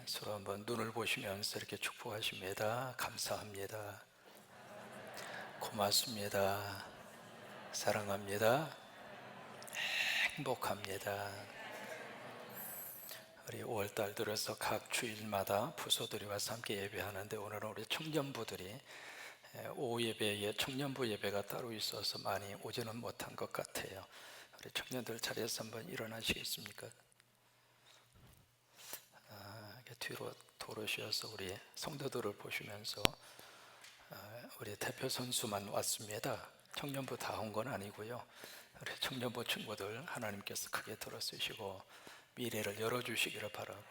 서로 한번 눈을 보시면서 이렇게 축복하십니다. 감사합니다. 고맙습니다. 사랑합니다. 행복합니다. 우리 5월달 들어서 각 주일마다 부서들이 와서 함께 예배하는데, 오늘은 우리 청년부들이 오후 예배에 청년부 예배가 따로 있어서 많이 오지는 못한 것 같아요. 우리 청년들 자리에서 한번 일어나시겠습니까? 뒤로 돌으셔서 우리 성도들을 보시면서, 우리 대표 선수만 왔습니다. 청년부 다 온 건 아니고요. 우리 청년부 친구들 하나님께서 크게 들어쓰시고 미래를 열어주시기를 바라고,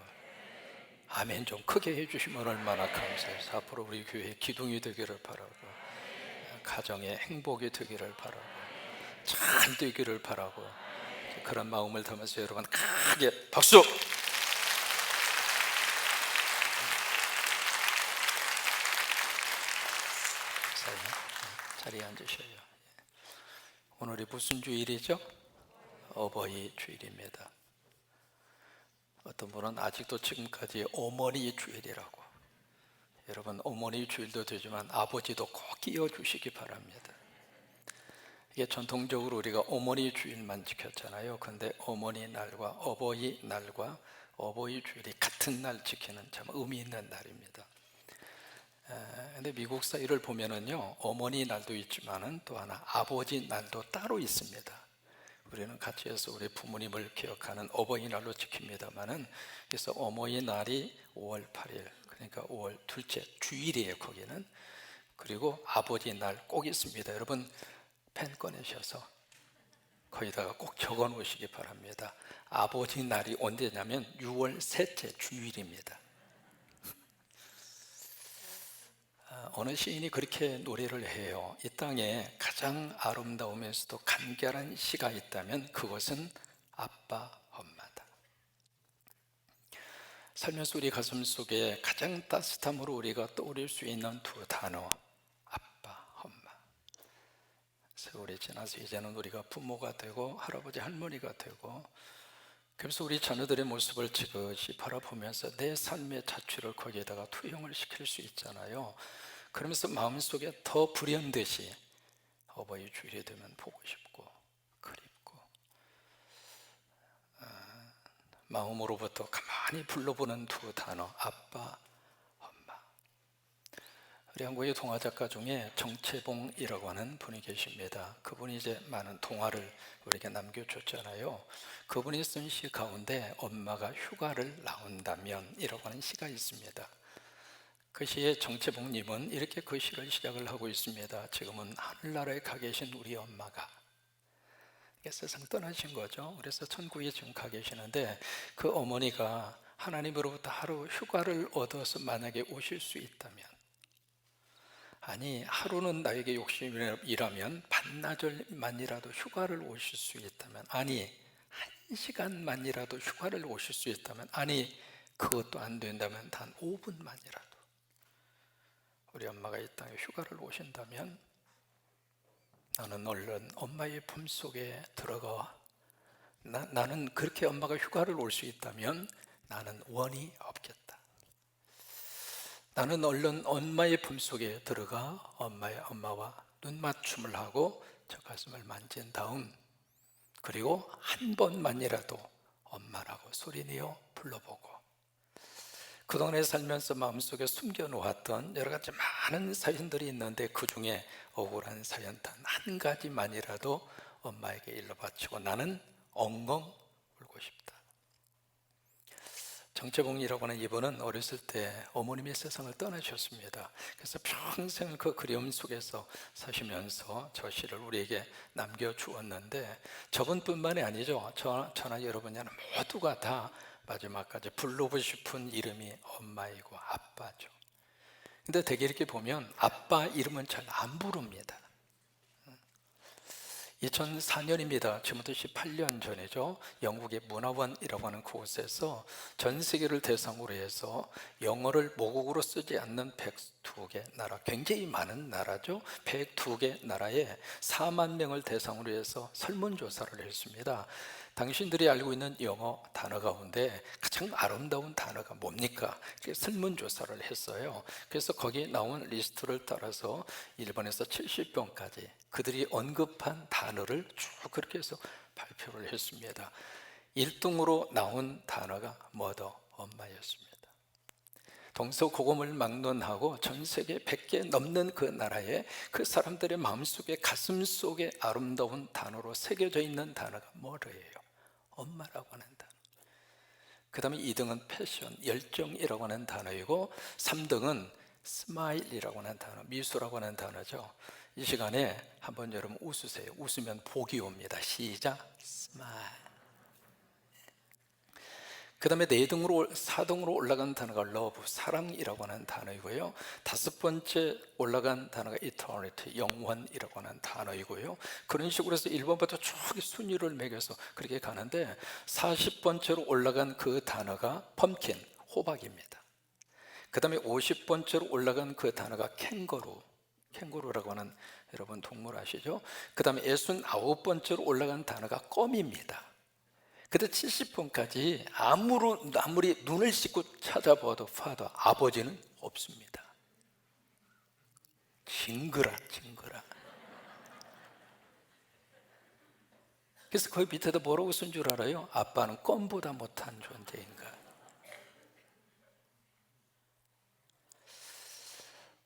아멘 좀 크게 해주시면 얼마나 감사해서 앞으로 우리 교회의 기둥이 되기를 바라고, 가정의 행복이 되기를 바라고, 잘 되기를 바라고, 그런 마음을 담아서 여러분 크게 박수! 자리에 앉으셔요. 오늘이 무슨 주일이죠? 어버이 주일입니다. 어떤 분은 아직도 지금까지 어머니 주일이라고. 여러분, 어머니 주일도 되지만 아버지도 꼭 끼워주시기 바랍니다. 이게 전통적으로 우리가 어머니 주일만 지켰잖아요. 근데 어머니 날과 어버이 날과 어버이 주일이 같은 날 지키는 참 의미 있는 날입니다. 근데 미국 사회를 보면은요, 어머니 날도 있지만은 또 하나 아버지 날도 따로 있습니다. 우리는 같이 해서 우리 부모님을 기억하는 어버이날로 지킵니다만은, 그래서 어머니날이 5월 8일, 그러니까 5월 둘째 주일이에요, 거기는. 그리고 아버지 날 꼭 있습니다. 여러분 펜 꺼내셔서 거기다가 꼭 적어 놓으시기 바랍니다. 아버지 날이 언제냐면 6월 셋째 주일입니다. 어느 시인이 그렇게 노래를 해요. 이 땅에 가장 아름다우면서도 간결한 시가 있다면 그것은 아빠, 엄마다. 살면서 우리 가슴 속에 가장 따뜻함으로 우리가 떠올릴 수 있는 두 단어, 아빠, 엄마. 세월이 지나서 이제는 우리가 부모가 되고 할아버지, 할머니가 되고, 그래서 우리 자녀들의 모습을 지그시 바라보면서 내 삶의 자취를 거기에다가 투영을 시킬 수 있잖아요. 그러면서 마음속에 더 불현듯이 어버이 주일이 되면 보고 싶고 그립고, 마음으로부터 가만히 불러보는 두 단어, 아빠, 엄마. 우리 한국의 동화작가 중에 정채봉이라고 하는 분이 계십니다. 그분이 이제 많은 동화를 우리에게 남겨줬잖아요. 그분이 쓴 시 가운데 엄마가 휴가를 나온다면 이라고 하는 시가 있습니다. 그 시에 정채봉님은 이렇게 그 시를 시작을 하고 있습니다. 지금은 하늘나라에 가 계신 우리 엄마가, 세상 떠나신 거죠. 그래서 천국에 지금 가 계시는데, 그 어머니가 하나님으로부터 하루 휴가를 얻어서 만약에 오실 수 있다면, 아니 하루는 나에게 욕심이라면 반나절만이라도 휴가를 오실 수 있다면, 아니 1시간만이라도 휴가를 오실 수 있다면, 아니 그것도 안 된다면 단 5분만이라도 우리 엄마가 이 땅에 휴가를 오신다면 나는 얼른 엄마의 품속에 들어가, 나는 그렇게 엄마가 휴가를 올 수 있다면 나는 원이 없겠다. 나는 얼른 엄마의 품속에 들어가 엄마와 눈맞춤을 하고 저 가슴을 만진 다음, 그리고 한 번만이라도 엄마라고 소리내어 불러보고, 그동안에 살면서 마음속에 숨겨놓았던 여러 가지 많은 사연들이 있는데 그 중에 억울한 사연 단 한 가지만이라도 엄마에게 일러 바치고 나는 엉엉 울고 싶다. 정채봉이라고 하는 이분은 어렸을 때 어머님이 세상을 떠나셨습니다. 그래서 평생 그 그리움 속에서 사시면서 저 시를 우리에게 남겨주었는데, 저분뿐만이 아니죠. 저나 여러분이나 모두가 다 마지막까지 부르고 싶은 이름이 엄마이고 아빠죠. 근데 되게 이렇게 보면 아빠 이름은 잘 안 부릅니다. 2004년입니다. 지금부터 18년 전이죠. 영국의 문화원이라고 하는 곳에서 전 세계를 대상으로 해서 영어를 모국어로 쓰지 않는 102개 나라, 굉장히 많은 나라죠. 102개 나라에 4만 명을 대상으로 해서 설문조사를 했습니다. 당신들이 알고 있는 영어 단어 가운데 가장 아름다운 단어가 뭡니까? 설문조사를 했어요. 그래서 거기 나온 리스트를 따라서 1번에서 70번까지 그들이 언급한 단어를 쭉 그렇게 해서 발표를 했습니다. 1등으로 나온 단어가 mother, 엄마였습니다. 동서고금을 막론하고 전 세계 100개 넘는 그 나라에 그 사람들의 마음속에 가슴속에 아름다운 단어로 새겨져 있는 단어가 뭐예요? 엄마라고 하는 단어. 그 다음에 2등은 패션, 열정이라고 하는 단어이고 3등은 스마일이라고 하는 단어, 미소라고 하는 단어죠. 이 시간에 한번 여러분 웃으세요. 웃으면 복이 옵니다. 시작. 스마일. 그 다음에 4등으로 올라간 단어가 love, 사랑이라고 하는 단어이고요. 5번째 올라간 단어가 eternity, 영원이라고 하는 단어이고요. 그런 식으로 해서 1번부터 쭉 순위를 매겨서 그렇게 가는데 40번째로 올라간 그 단어가 pumpkin, 호박입니다. 그 다음에 50번째로 올라간 그 단어가 캥거루라고 하는 여러분 동물 아시죠? 그 다음에 69번째로 올라간 단어가 껌입니다. 그때 70번까지 아무리 눈을 씻고 찾아봐도 아버지는 없습니다. 징그라. 그래서 거기 밑에다 뭐라고 쓴 줄 알아요? 아빠는 껌보다 못한 존재인가.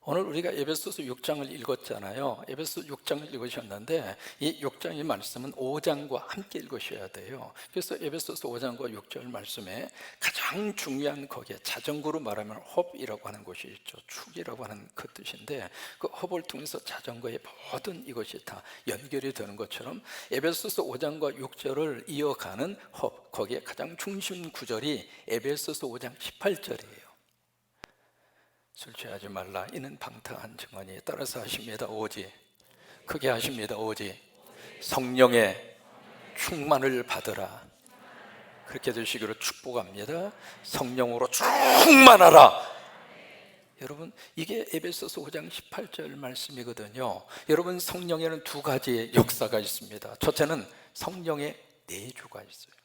오늘 우리가 에베소서 6장을 읽었잖아요. 에베소서 6장을 읽으셨는데 이 6장의 말씀은 5장과 함께 읽으셔야 돼요. 그래서 에베소서 5장과 6절 말씀에 가장 중요한 거기에 자전거로 말하면 홉이라고 하는 것이 있죠. 축이라고 하는 그 뜻인데 그 홉을 통해서 자전거의 모든 이것이 다 연결이 되는 것처럼 에베소서 5장과 6절을 이어가는 홉, 거기에 가장 중심 구절이 에베소서 5장 18절이에요. 술 취하지 말라 이는 방탕한 증언이 따라서 하십니다. 오직 크게 하십니다. 오직 성령의 충만을 받으라. 그렇게 되시기를 축복합니다. 성령으로 충만하라. 여러분 이게 에베소서 5장 18절 말씀이거든요. 여러분 성령에는 두 가지의 역사가 있습니다. 첫째는 성령의 내주가 있어요.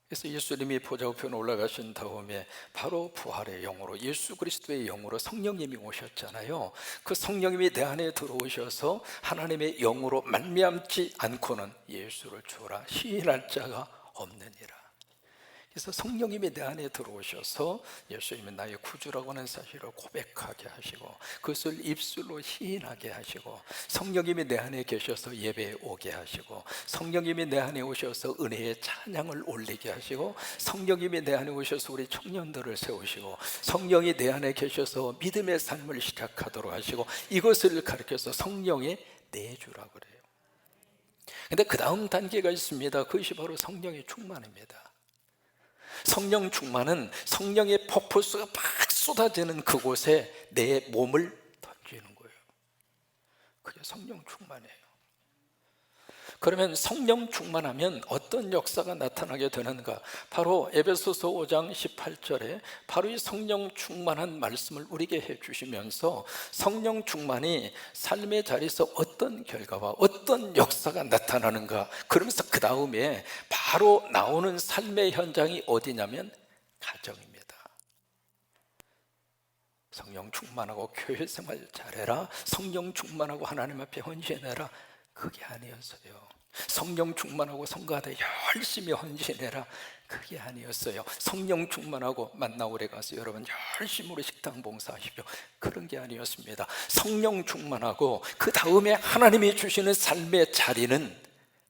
그래서 예수님이 보좌우편에 올라가신 다음에 바로 부활의 영으로 예수 그리스도의 영으로 성령님이 오셨잖아요. 그 성령님이 내 안에 들어오셔서 하나님의 영으로 말미암지 않고는 예수를 주라 시인할 자가 없느니라. 그래서 성령님이 내 안에 들어오셔서 예수님이 나의 구주라고 하는 사실을 고백하게 하시고 그것을 입술로 시인하게 하시고 성령님이 내 안에 계셔서 예배에 오게 하시고 성령님이 내 안에 오셔서 은혜의 찬양을 올리게 하시고 성령님이 내 안에 오셔서 우리 청년들을 세우시고 성령이 내 안에 계셔서 믿음의 삶을 시작하도록 하시고 이것을 가르쳐서 성령의 내주라고 그래요. 근데 그 다음 단계가 있습니다. 그것이 바로 성령의 충만입니다. 성령 충만은 성령의 퍼포스가 막 쏟아지는 그곳에 내 몸을 던지는 거예요. 그게 성령 충만이에요. 그러면 성령 충만하면 어떤 역사가 나타나게 되는가? 바로 에베소서 5장 18절에 바로 이 성령 충만한 말씀을 우리에게 해주시면서 성령 충만이 삶의 자리에서 어떤 결과와 어떤 역사가 나타나는가? 그러면서 그 다음에 바로 나오는 삶의 현장이 어디냐면 가정입니다. 성령 충만하고 교회 생활 잘해라. 성령 충만하고 하나님 앞에 헌신해라. 그게 아니었어요. 성령 충만하고 성가대 열심히 헌신해라. 그게 아니었어요. 성령 충만하고 만나오래 가서 여러분 열심히 우리 식당 봉사하십시오. 그런 게 아니었습니다. 성령 충만하고 그 다음에 하나님이 주시는 삶의 자리는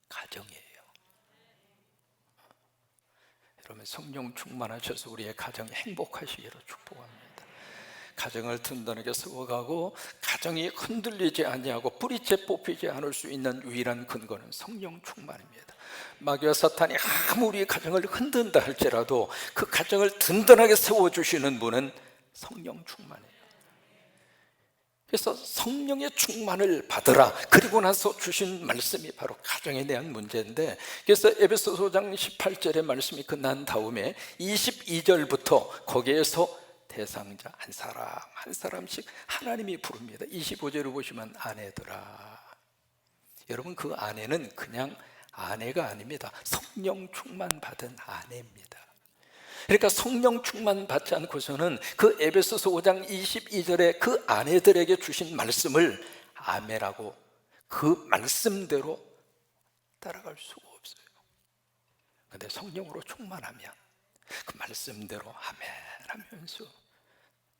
가정이에요. 여러분 성령 충만하셔서 우리의 가정이 행복하시기를 축복합니다. 가정을 든든하게 세워가고 가정이 흔들리지 아니하고 뿌리째 뽑히지 않을 수 있는 유일한 근거는 성령 충만입니다. 마귀와 사탄이 아무리 가정을 흔든다 할지라도 그 가정을 든든하게 세워주시는 분은 성령 충만이에요. 그래서 성령의 충만을 받으라. 그리고 나서 주신 말씀이 바로 가정에 대한 문제인데, 그래서 에베소서 5장 18절의 말씀이 끝난 다음에 22절부터 거기에서 대상자 한 사람 한 사람씩 하나님이 부릅니다. 25절을 보시면 아내들아. 여러분 그 아내는 그냥 아내가 아닙니다. 성령 충만 받은 아내입니다. 그러니까 성령 충만 받지 않고서는 그 에베소서 5장 22절에 그 아내들에게 주신 말씀을 아멘하고 그 말씀대로 따라갈 수가 없어요. 그런데 성령으로 충만하면 그 말씀대로 아멘 하면서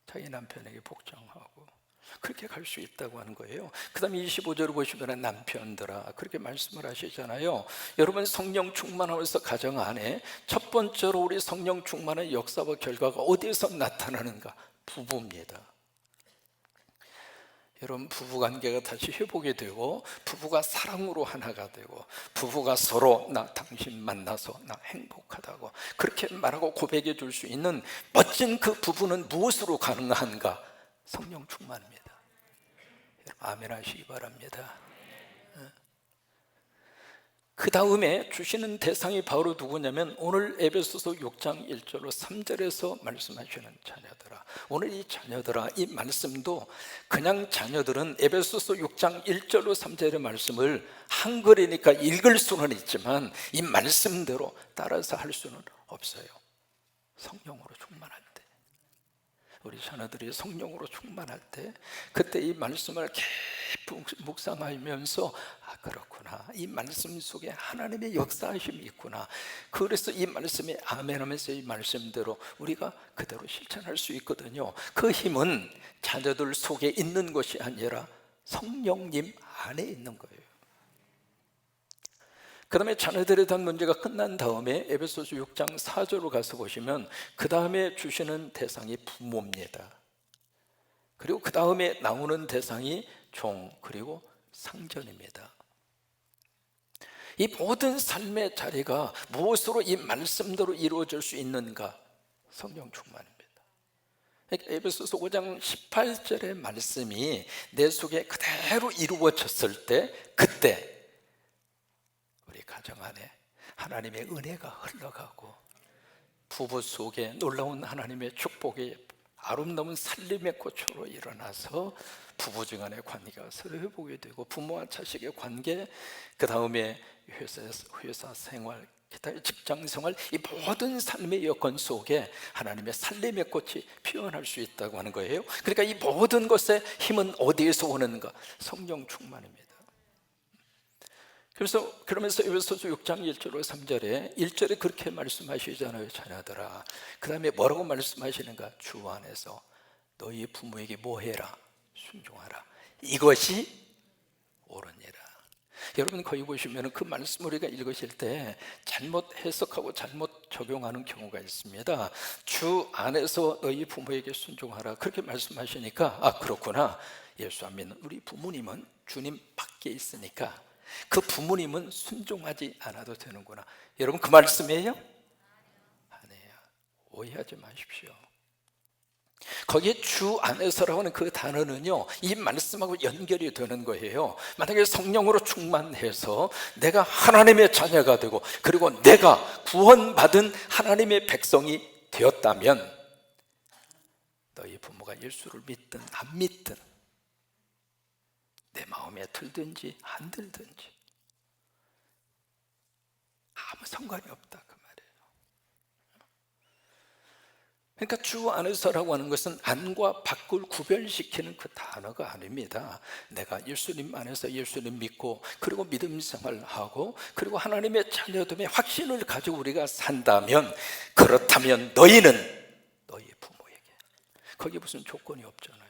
자기 남편에게 복종하고 그렇게 갈 수 있다고 하는 거예요. 그 다음에 25절을 보시면 남편들아 그렇게 말씀을 하시잖아요. 여러분 성령 충만하면서 가정 안에 첫 번째로 우리 성령 충만의 역사와 결과가 어디에서 나타나는가? 부부입니다. 여러분 부부관계가 다시 회복이 되고 부부가 사랑으로 하나가 되고 부부가 서로 나 당신 만나서 나 행복하다고 그렇게 말하고 고백해 줄 수 있는 멋진 그 부부는 무엇으로 가능한가? 성령 충만입니다. 아멘 하시기 바랍니다. 그 다음에 주시는 대상이 바로 누구냐면 오늘 에베소서 6장 1절로 3절에서 말씀하시는 자녀들아. 오늘 이 자녀들아 이 말씀도 그냥 자녀들은 에베소서 6장 1절로 3절의 말씀을 한글이니까 읽을 수는 있지만 이 말씀대로 따라서 할 수는 없어요. 성령으로 충만할 때 우리 자녀들이 성령으로 충만할 때 그때 이 말씀을 깊이 묵상하면서 아 그렇구나 이 말씀 속에 하나님의 역사하심이 있구나 그래서 이 말씀에 아멘하면서 이 말씀대로 우리가 그대로 실천할 수 있거든요. 그 힘은 자녀들 속에 있는 것이 아니라 성령님 안에 있는 거예요. 그 다음에 자녀들에 대한 문제가 끝난 다음에 에베소서 6장 4절로 가서 보시면 그 다음에 주시는 대상이 부모입니다. 그리고 그 다음에 나오는 대상이 종 그리고 상전입니다. 이 모든 삶의 자리가 무엇으로 이 말씀대로 이루어질 수 있는가? 성령 충만입니다. 에베소서 5장 18절의 말씀이 내 속에 그대로 이루어졌을 때 그때 우리 가정 안에 하나님의 은혜가 흘러가고 부부 속에 놀라운 하나님의 축복이 아름다운 살림의 꽃으로 일어나서 부부지간의 관계가 서로 회복이 되고 부모와 자식의 관계 그 다음에 회사 생활 기타의 직장 생활 이 모든 삶의 여건 속에 하나님의 살림의 꽃이 피어날 수 있다고 하는 거예요. 그러니까 이 모든 것의 힘은 어디에서 오는가? 성령 충만입니다. 그러면서 에베소서 6장 1절로 3절에 1절에 그렇게 말씀하시잖아요. 자녀들아 그 다음에 뭐라고 말씀하시는가? 주 안에서 너희 부모에게 뭐 해라? 순종하라. 이것이 옳으니라. 여러분 거기 보시면 그 말씀 우리가 읽으실 때 잘못 해석하고 잘못 적용하는 경우가 있습니다. 주 안에서 너희 부모에게 순종하라 그렇게 말씀하시니까 아 그렇구나 예수 안 믿는 우리 부모님은 주님 밖에 있으니까 그 부모님은 순종하지 않아도 되는구나. 여러분 그 말씀이에요? 아니에요. 오해하지 마십시오. 거기에 주 안에서라고 하는 그 단어는요 이 말씀하고 연결이 되는 거예요. 만약에 성령으로 충만해서 내가 하나님의 자녀가 되고 그리고 내가 구원받은 하나님의 백성이 되었다면 너희 부모가 예수를 믿든 안 믿든 내 마음에 들든지 안 들든지 아무 상관이 없다 그 말이에요. 그러니까 주 안에서라고 하는 것은 안과 밖을 구별시키는 그 단어가 아닙니다. 내가 예수님 안에서 예수님 믿고 그리고 믿음 생활하고 그리고 하나님의 자녀됨의 확신을 가지고 우리가 산다면 그렇다면 너희는 너희 부모에게 거기에 무슨 조건이 없잖아요.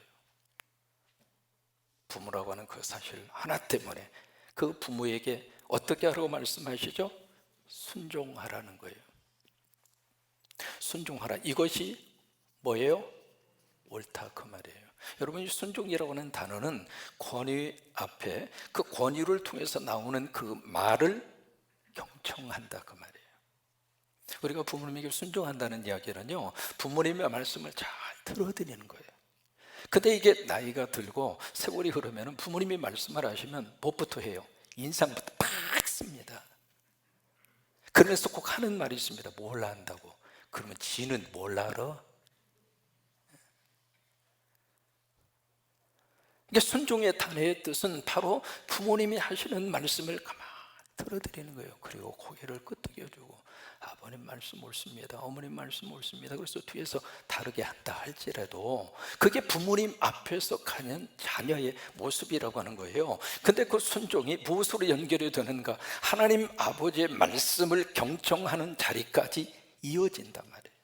부모라고 하는 그 사실 하나 때문에 그 부모에게 어떻게 하라고 말씀하시죠? 순종하라는 거예요. 순종하라 이것이 뭐예요? 옳다 그 말이에요. 여러분 이 순종이라고 하는 단어는 권위 앞에 그 권위를 통해서 나오는 그 말을 경청한다 그 말이에요. 우리가 부모님에게 순종한다는 이야기는요 부모님의 말씀을 잘 들어드리는 거예요. 근데 이게 나이가 들고 세월이 흐르면 부모님이 말씀을 하시면 무엇부터 해요? 인상부터 팍 씁니다. 그러면서 꼭 하는 말이 있습니다. 뭘 안다고? 그러면 지는 뭘 알아? 이게 순종의 단어의 뜻은 바로 부모님이 하시는 말씀을 가만히 들어드리는 거예요. 그리고 고개를 끄덕여주고 아버님 말씀 옳습니다, 어머님 말씀 옳습니다. 그래서 뒤에서 다르게 한다 할지라도 그게 부모님 앞에서 가는 자녀의 모습이라고 하는 거예요. 근데 그 순종이 무엇으로 연결이 되는가? 하나님 아버지의 말씀을 경청하는 자리까지 이어진단 말이에요.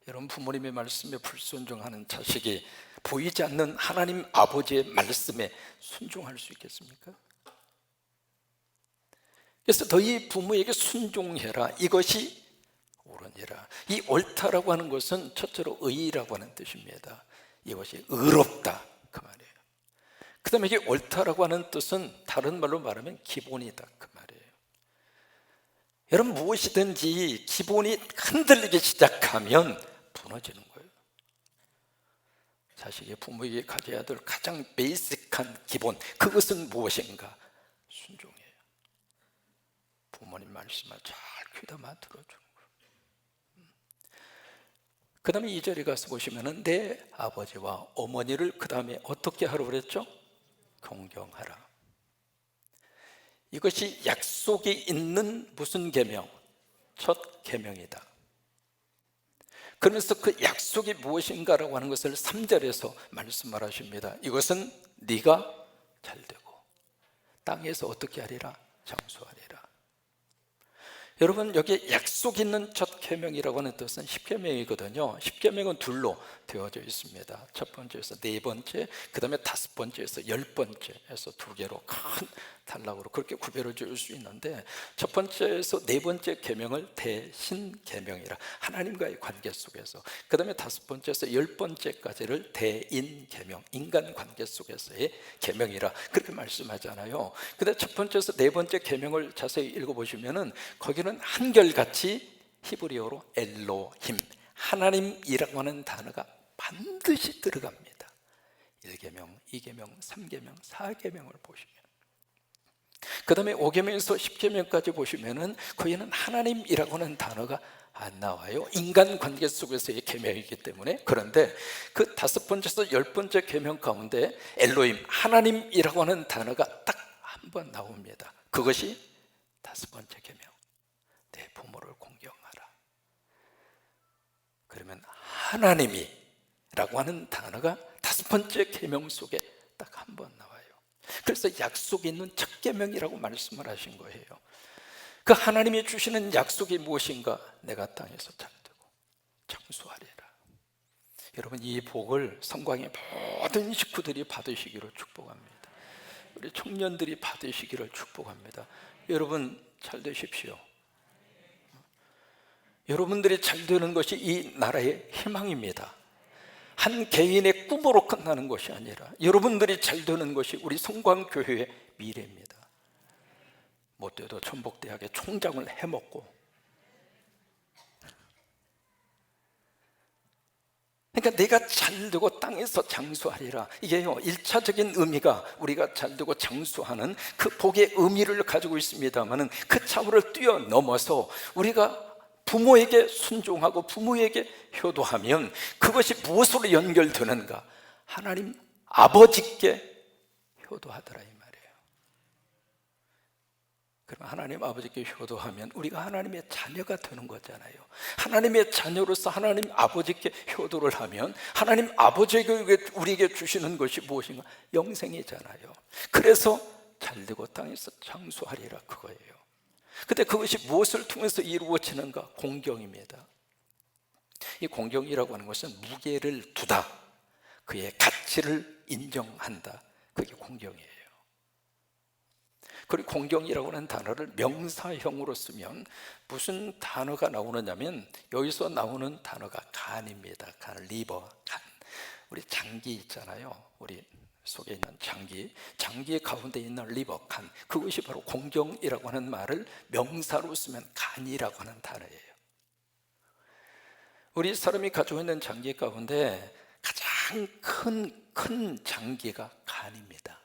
여러분, 부모님의 말씀에 불순종하는 자식이 보이지 않는 하나님 아버지의 말씀에 순종할 수 있겠습니까? 그래서 너희 부모에게 순종해라, 이것이 옳으니라. 이 옳다라고 하는 것은 첫째로 의라고 하는 뜻입니다. 이것이 의롭다, 그 말이에요. 그 다음에 이게 옳다라고 하는 뜻은 다른 말로 말하면 기본이다, 그 말이에요. 여러분, 무엇이든지 기본이 흔들리기 시작하면 무너지는 거예요. 자식이 부모에게 가져야 될 가장 베이직한 기본, 그것은 무엇인가? 순종이에요. 부모님 말씀을 잘 귀담아 들어주는 거예요. 그 다음에 2절에 가서 보시면은 내 아버지와 어머니를 그 다음에 어떻게 하라고 그랬죠? 공경하라. 이것이 약속이 있는 무슨 계명? 첫 계명이다. 그러면서 그 약속이 무엇인가라고 하는 것을 3절에서 말씀을 하십니다. 이것은 네가 잘되고 땅에서 어떻게 하리라? 장수하리라. 여러분, 여기 약속 있는 첫 계명이라고 하는 뜻은 10계명이거든요. 10계명은 둘로 되어져 있습니다. 첫 번째에서 네 번째, 그 다음에 다섯 번째에서 10번째에서 두 개로 큰 단락으로 그렇게 구별을 지을 수 있는데, 첫 번째에서 네 번째 계명을 대신 계명이라, 하나님과의 관계 속에서, 그 다음에 다섯 번째에서 10번째까지를 대인 계명, 인간 관계 속에서의 계명이라 그렇게 말씀하잖아요. 근데 첫 번째에서 네 번째 계명을 자세히 읽어보시면은 거기는 한결같이 히브리어로 엘로힘, 하나님이라고 하는 단어가 반드시 들어갑니다. 1계명, 2계명, 3계명, 4계명을 보시면, 그 다음에 5계명에서 10계명까지 보시면은 거기는 하나님이라고 하는 단어가 안 나와요. 인간관계 속에서의 계명이기 때문에. 그런데 그 다섯 번째에서 10번째 계명 가운데 엘로힘, 하나님이라고 하는 단어가 딱 한 번 나옵니다. 그것이 다섯 번째 계명, 내 부모를 공경하라. 그러면 하나님이라고 하는 단어가 다섯 번째 계명 속에 딱 한 번 나와요. 그래서 약속이 있는 첫 계명이라고 말씀을 하신 거예요. 그 하나님이 주시는 약속이 무엇인가? 내가 땅에서 잘되고 장수하리라. 여러분, 이 복을 성광의 모든 식구들이 받으시기를 축복합니다. 우리 청년들이 받으시기를 축복합니다. 여러분, 잘 되십시오. 여러분들이 잘 되는 것이 이 나라의 희망입니다. 한 개인의 꿈으로 끝나는 것이 아니라 여러분들이 잘 되는 것이 우리 성광교회의 미래입니다. 못돼도 전북대학의 총장을 해먹고, 그러니까 내가 잘되고 땅에서 장수하리라. 이게요, 1차적인 의미가 우리가 잘되고 장수하는 그 복의 의미를 가지고 있습니다만은 그 차원을 뛰어넘어서 우리가 부모에게 순종하고 부모에게 효도하면 그것이 무엇으로 연결되는가? 하나님 아버지께 효도하더라, 이 말이에요. 그럼 하나님 아버지께 효도하면 우리가 하나님의 자녀가 되는 거잖아요. 하나님의 자녀로서 하나님 아버지께 효도를 하면 하나님 아버지가 우리에게 주시는 것이 무엇인가? 영생이잖아요. 그래서 잘되고 땅에서 장수하리라, 그거예요. 근데 그것이 무엇을 통해서 이루어지는가? 공경입니다. 이 공경이라고 하는 것은 무게를 두다, 그의 가치를 인정한다, 그게 공경이에요. 그리고 공경이라고 하는 단어를 명사형으로 쓰면 무슨 단어가 나오느냐면, 여기서 나오는 단어가 간입니다. 간, 리버, 간. 우리 장기 있잖아요. 우리 속에 있는 장기 가운데 있는 리버, 간, 그것이 바로 공경이라고 하는 말을 명사로 쓰면 간이라고 하는 단어예요. 우리 사람이 가지고 있는 장기 가운데 가장 큰 장기가 간입니다.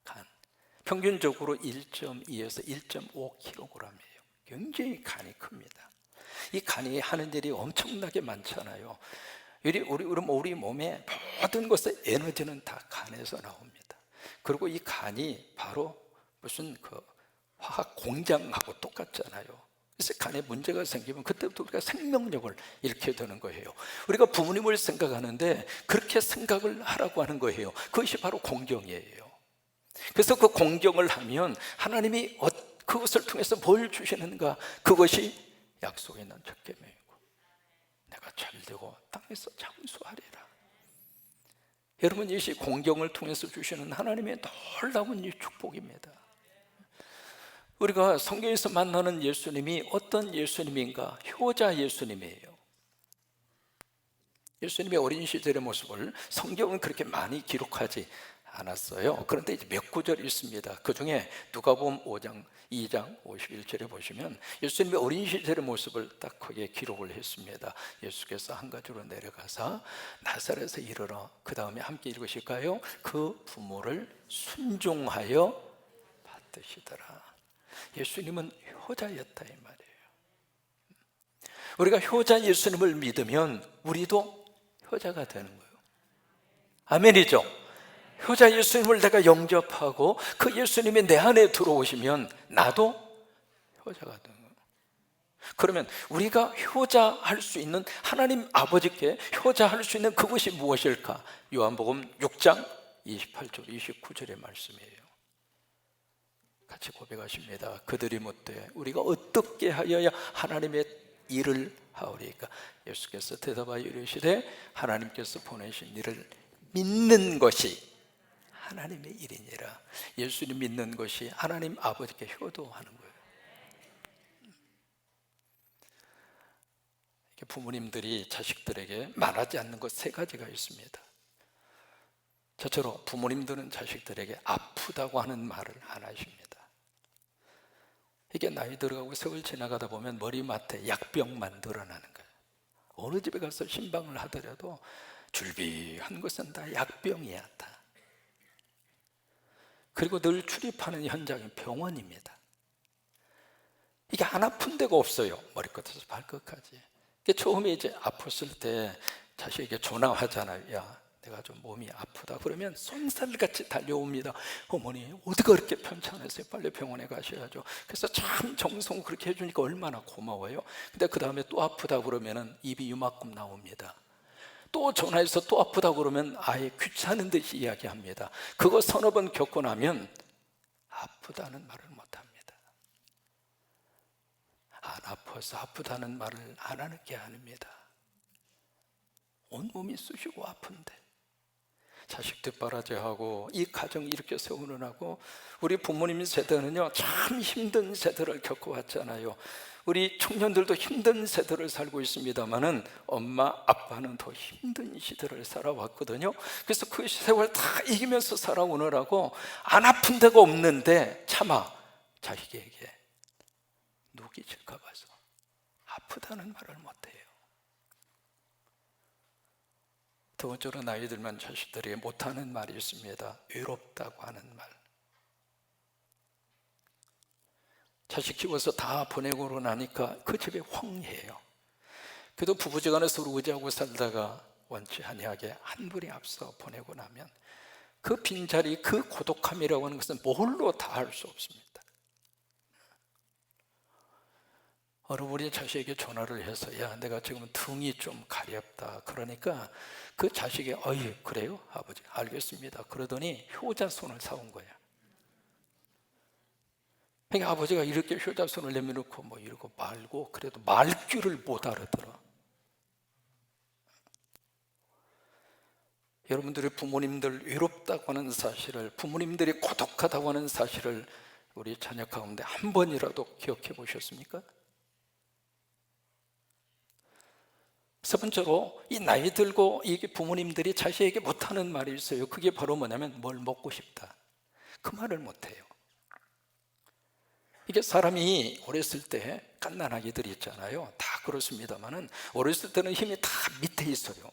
간. 평균적으로 1.2에서 1.5kg이에요. 굉장히 간이 큽니다. 이 간이 하는 일이 엄청나게 많잖아요. 우리 몸의 모든 것의 에너지는 다 간에서 나옵니다. 그리고 이 간이 바로 무슨 화학 공장하고 똑같잖아요. 그래서 간에 문제가 생기면 그때부터 우리가 생명력을 잃게 되는 거예요. 우리가 부모님을 생각하는데 그렇게 생각을 하라고 하는 거예요. 그것이 바로 공경이에요. 그래서 그 공경을 하면 하나님이 그것을 통해서 뭘 주시는가? 그것이 약속에 있는 첫 계명이고 내가 잘되고 땅에서 장수하리라. 여러분, 이것이 공경을 통해서 주시는 하나님의 놀라운 이 축복입니다. 우리가 성경에서 만나는 예수님이 어떤 예수님인가? 효자 예수님이에요. 예수님의 어린 시절의 모습을 성경은 그렇게 많이 기록하지 않았어요. 그런데 이제 몇 구절이 있습니다. 그 중에 누가복음 5장 2장 51절에 보시면 예수님의 어린 시절의 모습을 딱 거기에 기록을 했습니다. 예수께서 한 가지로 내려가사 나사렛에 이르러, 그 다음에 함께 읽으실까요? 그 부모를 순종하여 받으시더라. 예수님은 효자였다 이 말이에요. 우리가 효자 예수님을 믿으면 우리도 효자가 되는 거예요. 아멘이죠? 효자 예수님을 내가 영접하고 그 예수님이 내 안에 들어오시면 나도 효자가 되는 거예요. 그러면 우리가 효자할 수 있는, 하나님 아버지께 효자할 수 있는 그것이 무엇일까? 요한복음 6장 28절 29절의 말씀이에요. 같이 고백하십니다. 그들이 묻되 우리가 어떻게 하여야 하나님의 일을 하오리까? 예수께서 대답하여 이르시되 하나님께서 보내신 일을 믿는 것이 하나님의 일이니라. 예수님 믿는 것이 하나님 아버지께 효도하는 거예요. 부모님들이 자식들에게 말하지 않는 것 세 가지가 있습니다. 저처럼 부모님들은 자식들에게 아프다고 하는 말을 안 하십니다. 이게 나이 들어가고 세월 지나가다 보면 머리맡에 약병만 늘어나는 거예요. 어느 집에 가서 신방을 하더라도 줄비한 것은 다 약병이야 다. 그리고 늘 출입하는 현장이 병원입니다. 이게 안 아픈 데가 없어요. 머리끝에서 발끝까지. 처음에 이제 아팠을 때 자식에게 전화하잖아요. 야, 내가 좀 몸이 아프다 그러면 쏜살같이 달려옵니다. 어머니 어디가 그렇게 편찮으세요? 빨리 병원에 가셔야죠. 그래서 참 정성 그렇게 해주니까 얼마나 고마워요. 근데 그 다음에 또 아프다 그러면 입이 이만큼 나옵니다. 또 전화해서 또 아프다 그러면 아예 귀찮은 듯이 이야기합니다. 그거 서너 번 겪고 나면 아프다는 말을 못합니다. 안 아파서 아프다는 말을 안 하는 게 아닙니다. 온몸이 쑤시고 아픈데 자식 뒷바라지하고 이 가정 이렇게 세우느라고 우리 부모님 세대는요 참 힘든 세대를 겪어왔잖아요. 우리 청년들도 힘든 세대를 살고 있습니다만은 엄마 아빠는 더 힘든 시대를 살아왔거든요. 그래서 그 세월 다 이기면서 살아오느라고 안 아픈 데가 없는데 차마 자식에게 누기 질까 봐서 아프다는 말을 못해요. 두 번째로 나이 들면 자식들이 못하는 말이 있습니다. 외롭다고 하는 말. 자식 키워서 다 보내고 나니까 그 집에 황해요. 그래도 부부지간에 서로 의지하고 살다가 원치 아니하게 한 분이 앞서 보내고 나면 그 빈자리, 그 고독함이라고 하는 것은 뭘로 다 할 수 없습니다. 어느 분이 자식에게 전화를 해서 야, 내가 지금 등이 좀 가렵다. 그러니까 그 자식이 어이 그래요? 아버지 알겠습니다. 그러더니 효자손을 사온 거야. 그러니까 아버지가 이렇게 효자손을 내밀어놓고 뭐 이러고 말고 그래도 말귀를 못 알아들어. 여러분들의 부모님들 외롭다고 하는 사실을, 부모님들이 고독하다고 하는 사실을 우리 자녀 가운데 한 번이라도 기억해 보셨습니까? 세 번째로 이 나이 들고 이게 부모님들이 자식에게 못하는 말이 있어요. 그게 바로 뭐냐면 뭘 먹고 싶다. 그 말을 못해요. 이게 사람이 어렸을 때 갓난아기들이 있잖아요. 다 그렇습니다만은 어렸을 때는 힘이 다 밑에 있어요.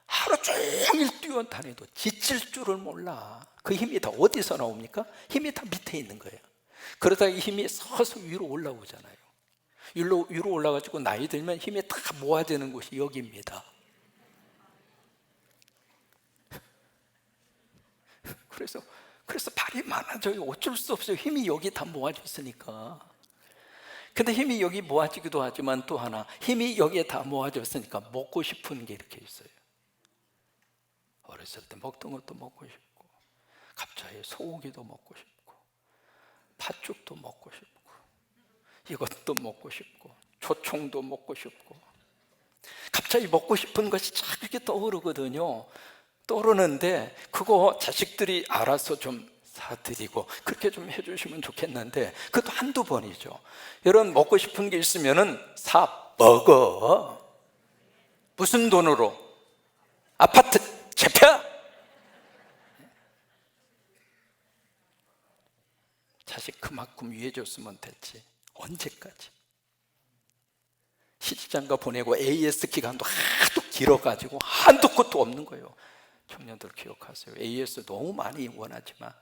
하루 종일 뛰어다니도 지칠 줄을 몰라. 그 힘이 다 어디서 나옵니까? 힘이 다 밑에 있는 거예요. 그러다가 이 힘이 서서 위로 올라오잖아요. 위로 올라가지고 나이 들면 힘이 다 모아지는 곳이 여기입니다. 그래서 그래서 발이 많아져요. 어쩔 수 없어요. 힘이 여기 다 모아져 있으니까. 근데 힘이 여기 모아지기도 하지만 또 하나, 힘이 여기에 다 모아져 있으니까 먹고 싶은 게 이렇게 있어요. 어렸을 때 먹던 것도 먹고 싶고, 갑자기 소고기도 먹고 싶고, 팥죽도 먹고 싶고, 이것도 먹고 싶고, 조청도 먹고 싶고, 갑자기 먹고 싶은 것이 쫙 이렇게 떠오르거든요. 떠오르는데 그거 자식들이 알아서 좀 사드리고 그렇게 좀 해주시면 좋겠는데, 그것도 한두 번이죠. 이런 먹고 싶은 게 있으면은 사 먹어. 무슨 돈으로? 아파트 재펴? 자식 그만큼 위해 줬으면 됐지. 언제까지? 시집장가 보내고 AS 기간도 하도 길어가지고 한도 끝도 없는 거예요. 청년들 기억하세요. AS 너무 많이 원하지만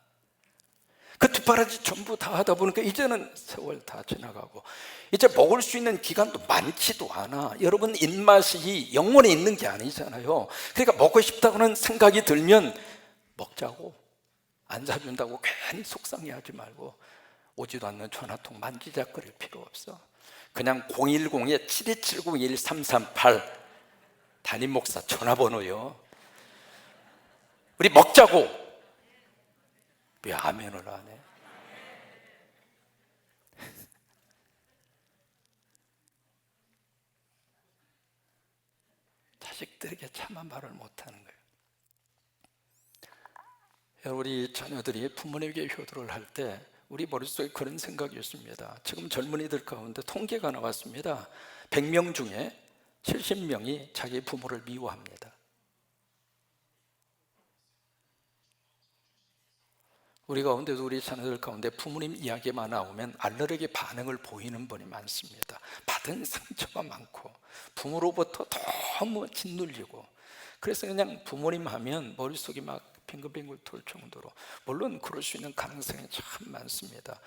그 뒷바라지 전부 다 하다 보니까 이제는 세월 다 지나가고 이제 먹을 수 있는 기간도 많지도 않아. 여러분, 입맛이 영원히 있는 게 아니잖아요. 그러니까 먹고 싶다고는 생각이 들면 먹자고, 안 사준다고 괜히 속상해하지 말고, 오지도 않는 전화통 만지작거릴 필요 없어. 그냥 010-7270-1338 담임 목사 전화번호요. 우리 먹자고. 왜 아멘을 안 해? 자식들에게 차마 말을 못하는 거예요. 우리 자녀들이 부모님에게 효도를 할 때 우리 머릿속에 그런 생각이 있습니다. 지금 젊은이들 가운데 통계가 나왔습니다. 100명 중에 70명이 자기 부모를 미워합니다. 우리 가운데도 우리 자녀들 가운데 부모님 이야기만 나오면 알레르기 반응을 보이는 분이 많습니다. 받은 상처가 많고 부모로부터 너무 짓눌리고, 그래서 그냥 부모님 하면 머릿속이 막 빙글빙글 돌 정도로, 물론 그럴 수 있는 가능성이 참 많습니다.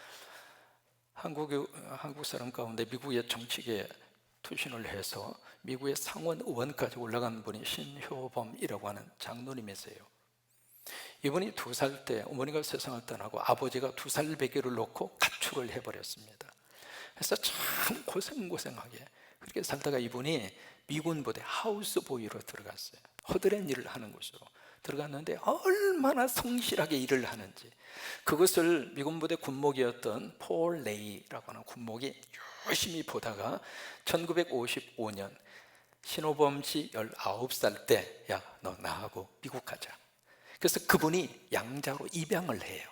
한국 사람 가운데 미국의 정치계에 투신을 해서 미국의 상원 의원까지 올라간 분이 신효범이라고 하는 장로님이세요. 이분이 2살 때 어머니가 세상을 떠나고 아버지가 2살 배기를 놓고 가출을 해버렸습니다. 그래서 참 고생하게 그렇게 살다가 이분이 미군 부대 하우스보이로 들어갔어요. 허드렛 일을 하는 곳으로 들어갔는데 얼마나 성실하게 일을 하는지, 그것을 미군 부대 군목이었던 폴 레이라고 하는 군목이 열심히 보다가 1955년 신호범 씨 19살 때, 야, 너 나하고 미국 가자. 그래서 그분이 양자로 입양을 해요.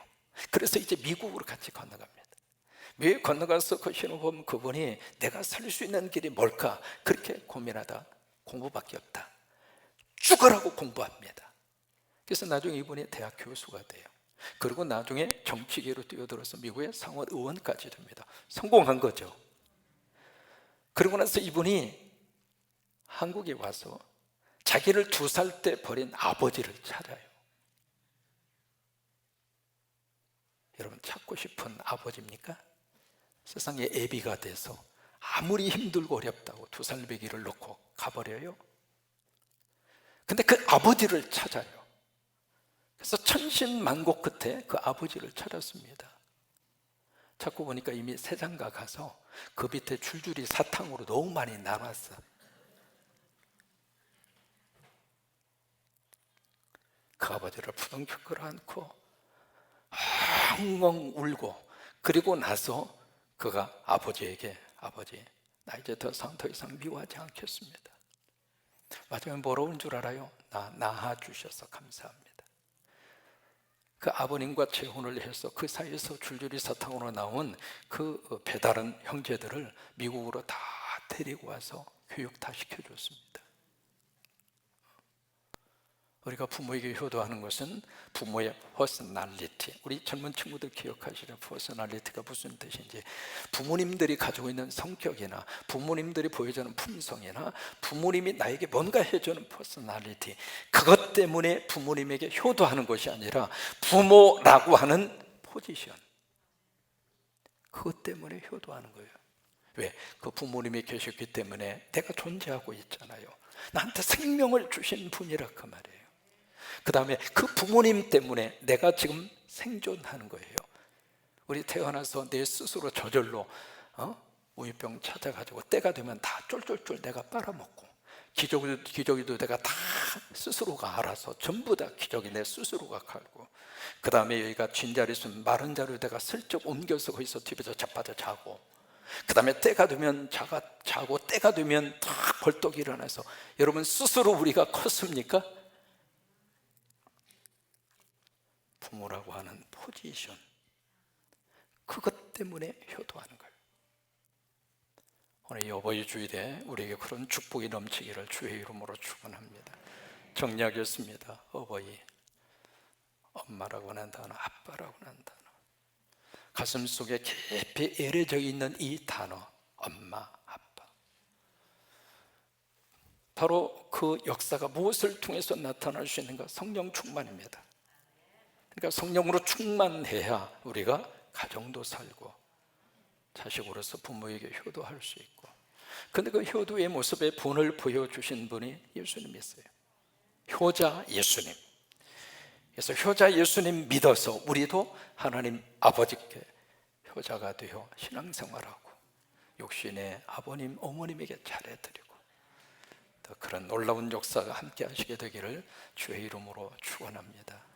그래서 이제 미국으로 같이 건너갑니다. 미국 건너가서 그 신호범 그분이 내가 살 수 있는 길이 뭘까 그렇게 고민하다 공부밖에 없다, 죽으라고 공부합니다. 그래서 나중에 이분이 대학 교수가 돼요. 그리고 나중에 정치계로 뛰어들어서 미국의 상원 의원까지 됩니다. 성공한 거죠. 그러고 나서 이분이 한국에 와서 자기를 2살 때 버린 아버지를 찾아요. 여러분, 찾고 싶은 아버지입니까? 세상에 애비가 돼서 아무리 힘들고 어렵다고 2살 배기를 놓고 가버려요? 근데 그 아버지를 찾아요. 그래서 천신만고 끝에 그 아버지를 찾았습니다. 찾고 보니까 이미 세장가 가서 그 밑에 줄줄이 사탕으로 너무 많이 나눴어. 그 아버지를 부둥켜 끌어안고 엉엉 울고, 그리고 나서 그가 아버지에게, 아버지, 나 이제 더 이상 미워하지 않겠습니다. 마지막에 뭐라고 한 줄 알아요? 나 낳아주셔서 감사합니다. 그 아버님과 재혼을 해서 그 사이에서 줄줄이 사탕으로 나온 그 배다른 형제들을 미국으로 다 데리고 와서 교육 다 시켜줬습니다. 우리가 부모에게 효도하는 것은 부모의 퍼스널리티, 우리 젊은 친구들 기억하시죠? 퍼스널리티가 무슨 뜻인지, 부모님들이 가지고 있는 성격이나 부모님들이 보여주는 품성이나 부모님이 나에게 뭔가 해주는 퍼스널리티, 그것 때문에 부모님에게 효도하는 것이 아니라 부모라고 하는 포지션, 그것 때문에 효도하는 거예요. 왜? 그 부모님이 계셨기 때문에 내가 존재하고 있잖아요. 나한테 생명을 주신 분이라 그 말이에요. 그 다음에 그 부모님 때문에 내가 지금 생존하는 거예요. 우리 태어나서 내 스스로 저절로 우유병 찾아가지고 때가 되면 다 쫄쫄쫄 내가 빨아먹고, 기저귀도 내가 다 스스로가 알아서 전부 다 기저귀 내 스스로가 갈고, 그 다음에 여기가 진 자리 있으면 마른 자리로 내가 슬쩍 옮겨서 거기서 뒤에서 자빠져 자고, 그 다음에 때가 되면 자고 때가 되면 다 벌떡 일어나서. 여러분, 스스로 우리가 컸습니까? 부모라고 하는 포지션, 그것 때문에 효도하는 거예요. 오늘 이 어버이 주일에 우리에게 그런 축복이 넘치기를 주의 이름으로 축원합니다. 정리하겠습니다. 어버이, 엄마라고 하는 단어, 아빠라고 하는 단어, 가슴 속에 깊이 애려져 있는 이 단어, 엄마, 아빠, 바로 그 역사가 무엇을 통해서 나타날 수 있는가? 성령 충만입니다. 그러니까 성령으로 충만해야 우리가 가정도 살고 자식으로서 부모에게 효도할 수 있고. 그런데 그 효도의 모습의 본을 보여주신 분이 예수님이었어요. 효자 예수님. 그래서 효자 예수님 믿어서 우리도 하나님 아버지께 효자가 되어 신앙생활하고 육신의 아버님, 어머님에게 잘해드리고, 더 그런 놀라운 역사가 함께 하시게 되기를 주의 이름으로 축원합니다.